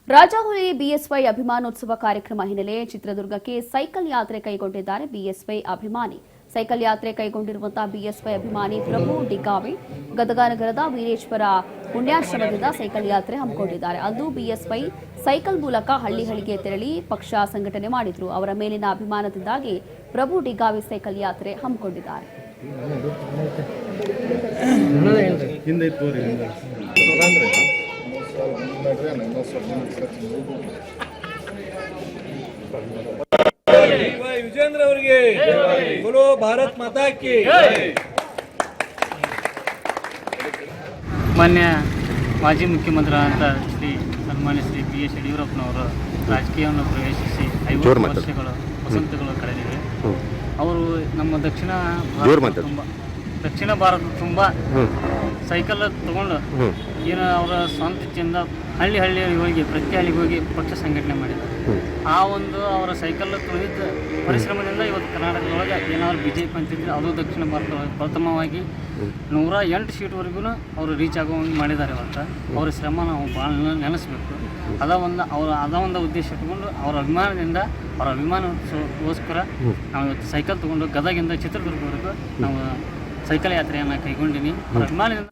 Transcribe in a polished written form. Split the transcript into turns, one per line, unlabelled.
Rajahuli BSY ಅಭಿಮಾನೋತ್ಸವ ಕಾರ್ಯಕ್ರಮ ಹಿನ್ನೆಲೆ ಚಿತ್ರದುರ್ಗಕ್ಕೆ ಸೈಕಲ್ ಯಾತ್ರೆ ಕೈಗೊಂಡಿದ್ದಾರೆ ಬಿಎಸ್ವೈ ಅಭಿಮಾನಿ. ಸೈಕಲ್ ಯಾತ್ರೆ ಕೈಗೊಂಡಿರುವಂತಹ ಬಿಎಸ್ವೈ ಅಭಿಮಾನಿ ಪ್ರಭು ಡಿಗಾವಿ ಗದಗ ನಗರದ ವೀರೇಶ್ವರ ಪುಣ್ಯಾಶ್ರಮದಿಂದ ಸೈಕಲ್ ಯಾತ್ರೆ ಹಮ್ಮಿಕೊಂಡಿದ್ದಾರೆ. ಅಂದು ಬಿಎಸ್ವೈ ಸೈಕಲ್ ಮೂಲಕ ಹಳ್ಳಿಗಳಿಗೆ ತೆರಳಿ ಪಕ್ಷ ಸಂಘಟನೆ ಮಾಡಿದ್ರು. ಅವರ ಮೇಲಿನ ಅಭಿಮಾನದಿಂದಾಗಿ ಪ್ರಭು ಡಿಗಾವಿ ಸೈಕಲ್ ಯಾತ್ರೆ ಹಮ್ಮಿಕೊಂಡಿದ್ದಾರೆ.
ವಿಜೇಂದ್ರ ಅವರಿಗೆ बोलो भारत माता की
ಮಾನ್ಯ ಮಾಜಿ ಮುಖ್ಯಮಂತ್ರಿಗಳಾದ ಸನ್ಮಾನ್ಯ ಶ್ರೀ ಬಿ ಎಸ್ ಯಡಿಯೂರಪ್ಪನವರು ರಾಜಕೀಯವನ್ನು ಪ್ರವೇಶಿಸಿ 50 ವರ್ಷಗಳು ವಸಂತಗಳು ಕಳೆದಿವೆ. ಅವರು ನಮ್ಮ ದಕ್ಷಿಣ ಭಾರತ ತುಂಬ ಸೈಕಲ್ ತಗೊಂಡು ಏನು ಅವರ ಸ್ವಂತ ಇಚ್ಛೆಯಿಂದ ಹಳ್ಳಿಗೆ ಹೋಗಿ ಪ್ರತಿ ಹಳ್ಳಿಗೆ ಹೋಗಿ ಪಕ್ಷ ಸಂಘಟನೆ ಮಾಡಿದ್ದಾರೆ. ಆ ಒಂದು ಅವರ ಸೈಕಲ್ ತುಳಿದ ಪರಿಶ್ರಮದಿಂದ ಇವತ್ತು ಕರ್ನಾಟಕದೊಳಗೆ ಏನಾದ್ರು BJP ಅಂತಿದ್ರೆ ಅದು ದಕ್ಷಿಣ ಭಾರತದೊಳಗೆ ಪ್ರಥಮವಾಗಿ 108 ಸೀಟ್ವರೆಗೂ ಅವರು ರೀಚ್ ಆಗುವಂಗೆ ಮಾಡಿದ್ದಾರೆ. ಇವತ್ತು ಅವರ ಶ್ರಮ ನಾವು ಭಾಳ ನೆನೆಸ್ಬೇಕು. ಅದ ಒಂದು ಉದ್ದೇಶ ಇಟ್ಕೊಂಡು ಅವರ ಅಭಿಮಾನಕ್ಕೋಸ್ಕರ ನಾವು ಇವತ್ತು ಸೈಕಲ್ ತೊಗೊಂಡು ಗದಗಿಂದ ಚಿತ್ರದುರ್ಗವರೆಗೂ ನಾವು ಸೈಕಲ್ ಯಾತ್ರೆಯನ್ನು ಕೈಗೊಂಡಿನಿ. ಅವರ ಅಭಿಮಾನದಿಂದ